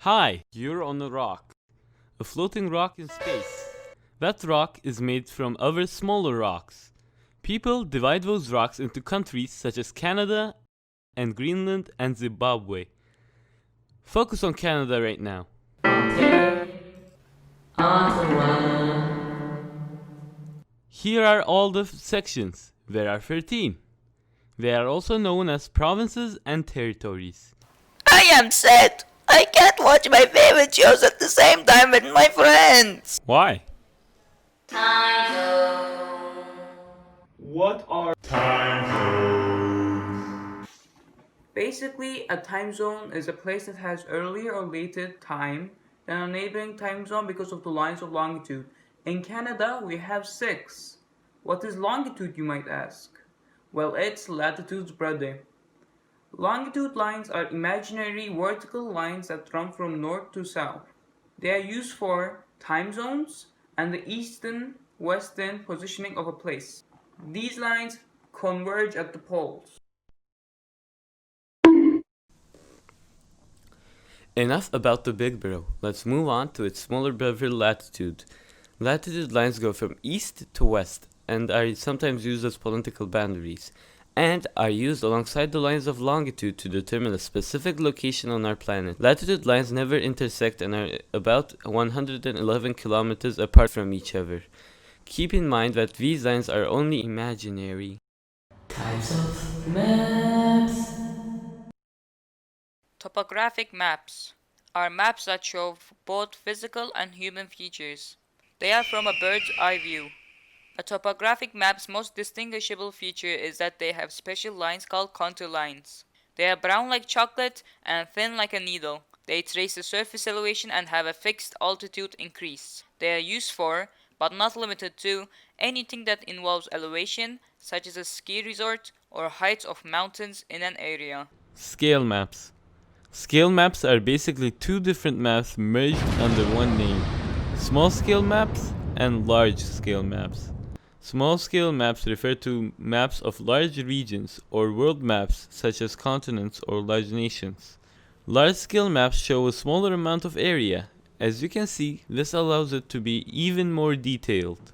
Hi, you're on a rock. A floating rock in space. That rock is made from other smaller rocks. People divide those rocks into countries such as Canada and Greenland and Zimbabwe. Focus on Canada right now. Here are all the sections. There are 13. They are also known as provinces and territories. I am sad. I can't watch my favorite shows at the same time with my friends. Why? What are time zones? Basically, a time zone is a place that has earlier or later time than a neighboring time zone because of the lines of longitude. In Canada, we have 6. What is longitude, you might ask? Well, it's latitude's brother. Longitude lines are imaginary vertical lines that run from north to south. They are used for time zones and the eastern-western positioning of a place. These lines converge at the poles. Enough about the Big Bro. Let's move on to its smaller brother, latitude. Latitude lines go from east to west and are sometimes used as political boundaries, and are used alongside the lines of longitude to determine a specific location on our planet. Latitude lines never intersect and are about 111 kilometers apart from each other. Keep in mind that these lines are only imaginary. Types of maps. Topographic maps are maps that show both physical and human features. They are from a bird's eye view. A topographic map's most distinguishable feature is that they have special lines called contour lines. They are brown like chocolate and thin like a needle. They trace the surface elevation and have a fixed altitude increase. They are used for, but not limited to, anything that involves elevation, such as a ski resort or heights of mountains in an area. Scale maps. Scale maps are basically two different maps merged under one name. Small scale maps and large scale maps. Small scale maps refer to maps of large regions or world maps such as continents or large nations. Large scale maps show a smaller amount of area. As you can see, this allows it to be even more detailed.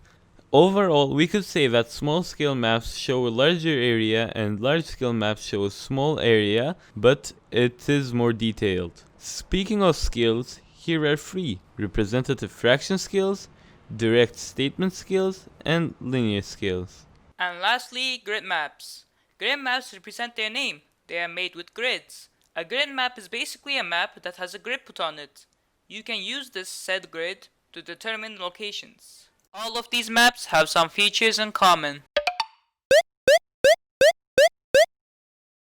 Overall, we could say that small scale maps show a larger area and large scale maps show a small area, but it is more detailed. Speaking of scales, here are 3: representative fraction scales, direct statement scales, and linear scales. And lastly, grid maps. Grid maps represent their name. They are made with grids. A grid map is basically a map that has a grid put on it. You can use this said grid to determine locations. All of these maps have some features in common.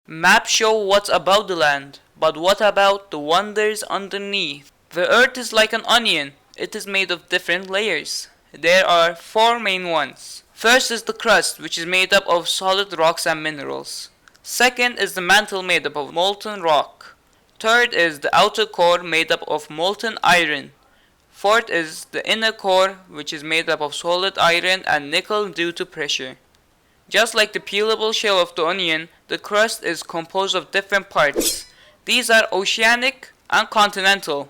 Maps show what's above the land, but what about the wonders underneath? The earth is like an onion. It is made of different layers. There are 4 main ones. First is the crust, which is made up of solid rocks and minerals. Second is the mantle, made up of molten rock. Third is the outer core, made up of molten iron. Fourth is the inner core, which is made up of solid iron and nickel due to pressure. Just like the peelable shell of the onion, the crust is composed of different parts. These are oceanic and continental.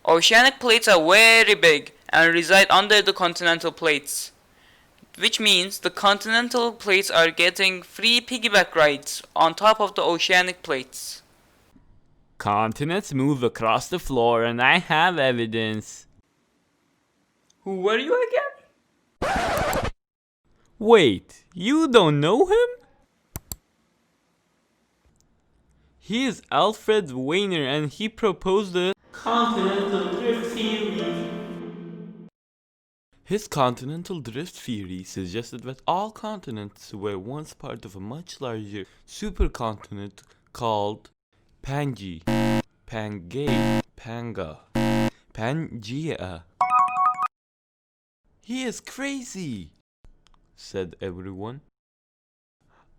Oceanic plates are very big and reside under the continental plates, which means the continental plates are getting free piggyback rides on top of the oceanic plates. Continents move across the floor and I have evidence. Who were you again? Wait, you don't know him? He is Alfred Weiner and he proposed the continental drift theory. His continental drift theory suggested that all continents were once part of a much larger supercontinent called Pangaea. Pangaea. He is crazy, said everyone.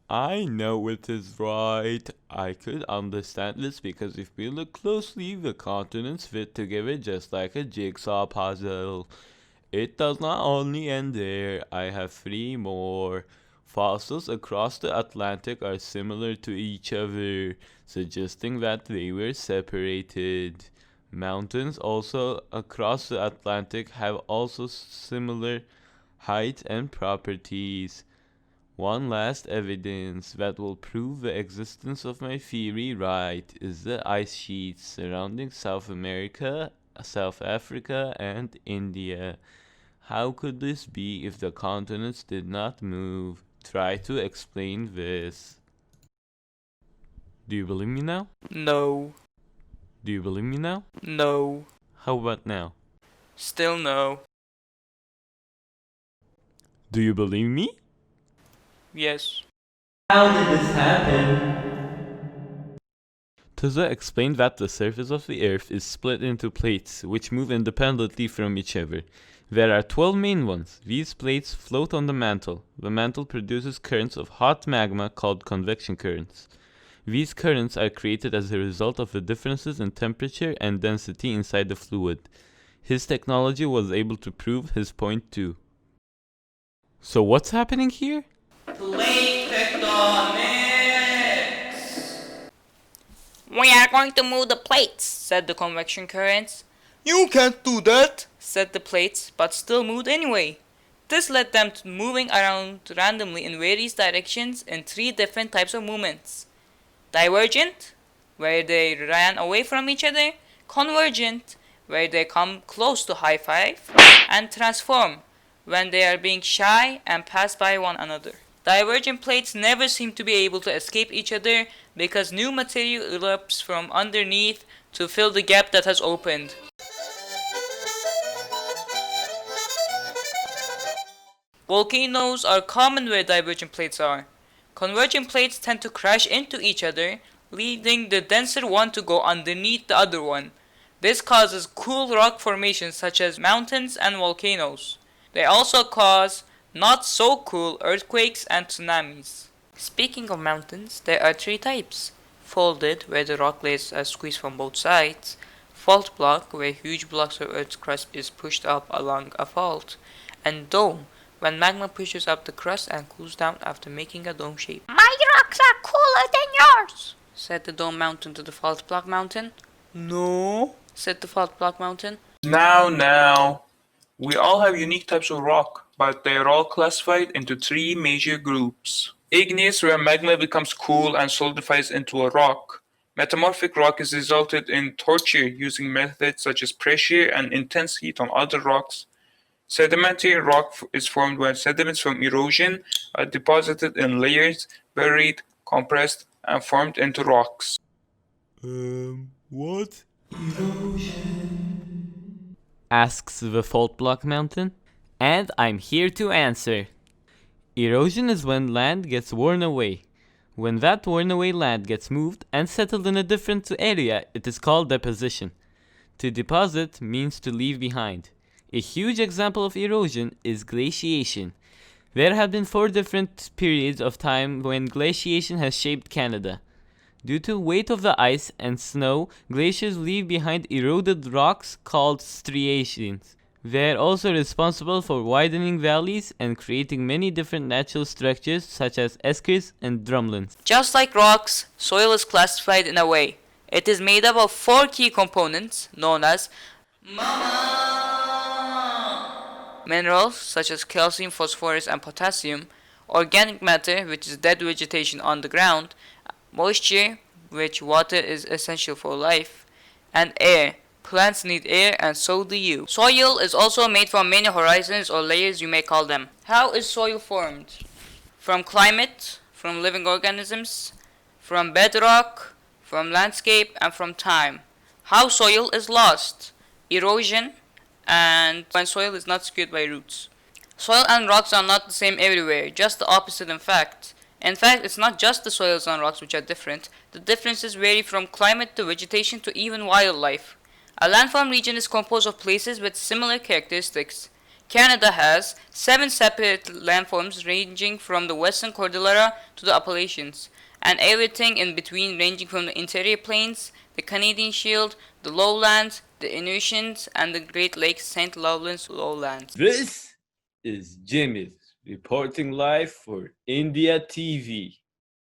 I know it is right. I could understand this because if we look closely, the continents fit together just like a jigsaw puzzle. It does not only end there. I have 3 more. Fossils across the Atlantic are similar to each other, suggesting that they were separated. Mountains also across the Atlantic have also similar height and properties. One last evidence that will prove the existence of my theory right is the ice sheets surrounding South America, South Africa, and India. How could this be if the continents did not move? Try to explain this. Do you believe me now? No. Do you believe me now? No. How about now? Still no. Do you believe me? Yes. How did this happen? Tuzza explained that the surface of the Earth is split into plates, which move independently from each other. There are 12 main ones. These plates float on the mantle. The mantle produces currents of hot magma called convection currents. These currents are created as a result of the differences in temperature and density inside the fluid. His technology was able to prove his point too. So what's happening here? Plate tectonics! We are going to move the plates, said the convection currents. You can't do that, said the plates, but still moved anyway. This led them to moving around randomly in various directions in 3 different types of movements. Divergent, where they ran away from each other, convergent, where they come close to high five, and transform, when they are being shy and pass by one another. Divergent plates never seem to be able to escape each other because new material erupts from underneath to fill the gap that has opened. Volcanoes are common where divergent plates are. Convergent plates tend to crash into each other, leading the denser one to go underneath the other one. This causes cool rock formations such as mountains and volcanoes. They also cause not so cool earthquakes and tsunamis. Speaking of mountains, there are 3 types. Folded, where the rock layers are squeezed from both sides. Fault block, where huge blocks of Earth's crust is pushed up along a fault. And dome, when magma pushes up the crust and cools down after making a dome shape. My rocks are cooler than yours, Said the dome mountain to the fault block mountain. No, said the fault block mountain. Now. We all have unique types of rock, but they are all classified into 3 major groups. Igneous, where magma becomes cool and solidifies into a rock. Metamorphic rock is resulted in torture using methods such as pressure and intense heat on other rocks. Sedimentary rock is formed when sediments from erosion are deposited in layers, buried, compressed, and formed into rocks. What? Asks the fault block mountain. And I'm here to answer. Erosion is when land gets worn away. When that worn away land gets moved and settled in a different area, it is called deposition. To deposit means to leave behind. A huge example of erosion is glaciation. There have been 4 different periods of time when glaciation has shaped Canada. Due to weight of the ice and snow, glaciers leave behind eroded rocks called striations. They are also responsible for widening valleys and creating many different natural structures such as eskers and drumlins. Just like rocks, soil is classified in a way. It is made up of 4 key components known as minerals such as calcium, phosphorus, and potassium, organic matter, which is dead vegetation on the ground, moisture, which water is essential for life, and air. Plants need air and so do you. Soil is also made from many horizons or layers, you may call them. How is soil formed? From climate, from living organisms, from bedrock, from landscape, and from time. How soil is lost? Erosion, and when soil is not secured by roots. Soil and rocks are not the same everywhere, just the opposite in fact. In fact, it's not just the soils and rocks which are different. The differences vary from climate to vegetation to even wildlife. A landform region is composed of places with similar characteristics. Canada has 7 separate landforms ranging from the Western Cordillera to the Appalachians, and everything in between ranging from the interior plains, the Canadian Shield, the lowlands, the Inuits, and the Great Lakes St. Lawrence lowlands. This is Jimmy reporting live for India TV.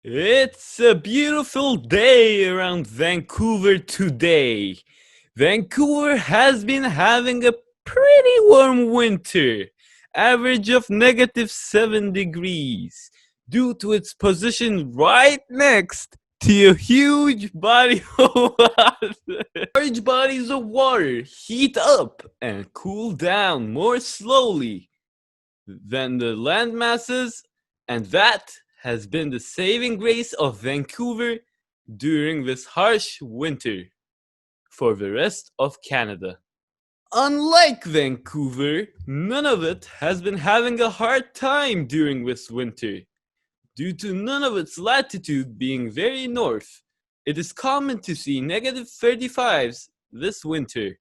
It's a beautiful day around Vancouver today. Vancouver has been having a pretty warm winter, average of -7 degrees, due to its position right next to a huge body of water. Large bodies of water heat up and cool down more slowly than the land masses, and that has been the saving grace of Vancouver during this harsh winter for the rest of Canada. Unlike Vancouver, none of it has been having a hard time during this winter. Due to none of its latitude being very north, it is common to see -35s this winter.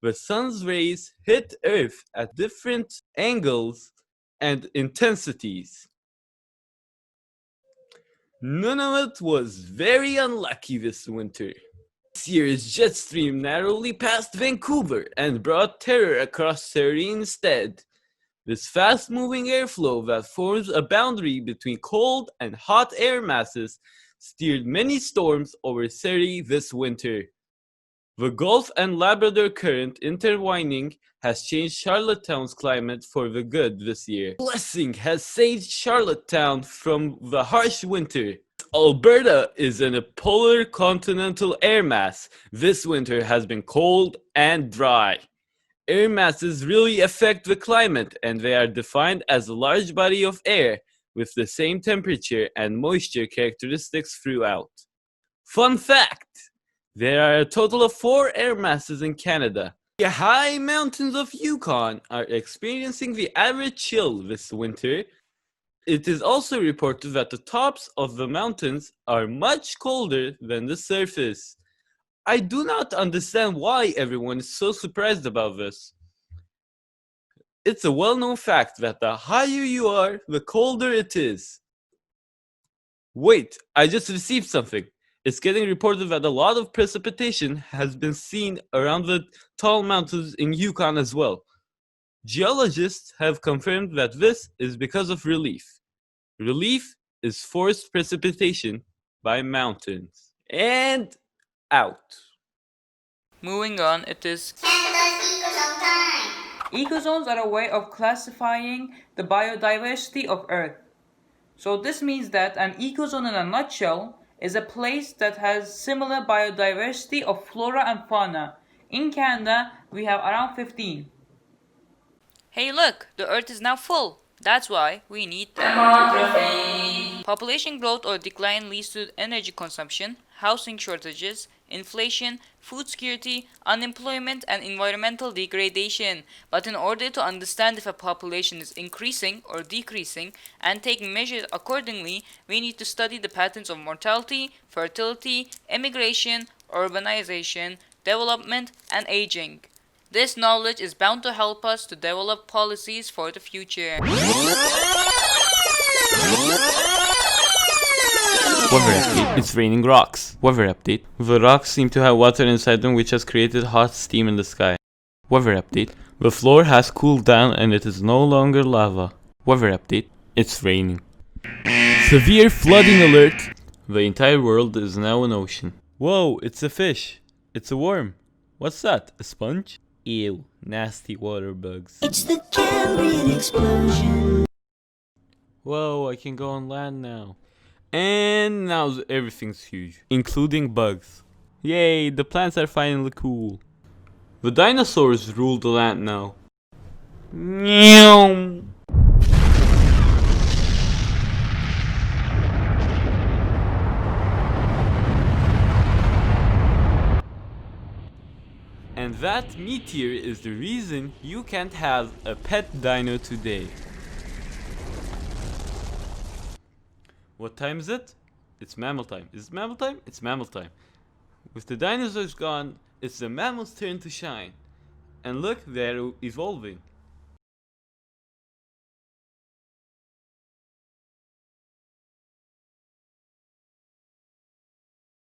The sun's rays hit Earth at different angles and intensities. None of it was very unlucky this winter. This year's jet stream narrowly passed Vancouver and brought terror across Surrey instead. This fast-moving airflow that forms a boundary between cold and hot air masses steered many storms over Surrey this winter. The Gulf and Labrador Current intertwining has changed Charlottetown's climate for the good this year. Blessing has saved Charlottetown from the harsh winter. Alberta is in a polar continental air mass. This winter has been cold and dry. Air masses really affect the climate, and they are defined as a large body of air with the same temperature and moisture characteristics throughout. Fun fact! There are a total of 4 air masses in Canada. The high mountains of Yukon are experiencing the average chill this winter. It is also reported that the tops of the mountains are much colder than the surface. I do not understand why everyone is so surprised about this. It's a well-known fact that the higher you are, the colder it is. Wait, I just received something. It's getting reported that a lot of precipitation has been seen around the tall mountains in Yukon as well. Geologists have confirmed that this is because of relief. Relief is forced precipitation by mountains. And out. Moving on, it is Ecozones are a way of classifying the biodiversity of Earth. So this means that an ecozone in a nutshell is a place that has similar biodiversity of flora and fauna. In Canada, we have around 15. Hey look, the earth is now full. That's why we need demography. Population growth or decline leads to energy consumption, housing shortages, inflation, food security, unemployment, and environmental degradation. But in order to understand if a population is increasing or decreasing and take measures accordingly, we need to study the patterns of mortality, fertility, immigration, urbanization, development, and aging. This knowledge is bound to help us to develop policies for the future. Weather update. It's raining rocks. Weather update. The rocks seem to have water inside them, which has created hot steam in the sky. Weather update. The floor has cooled down and it is no longer lava. Weather update. It's raining. Severe flooding alert. The entire world is now an ocean. Whoa, it's a fish. It's a worm. What's that? A sponge? Ew, nasty water bugs. It's the Cambrian explosion. Whoa, I can go on land now. And now everything's huge, including bugs. Yay, the plants are finally cool. The dinosaurs rule the land now. Meow. And that meteor is the reason you can't have a pet dino today. What time is it? It's mammal time. Is it mammal time? It's mammal time. With the dinosaurs gone, it's the mammal's turn to shine. And look, they're evolving.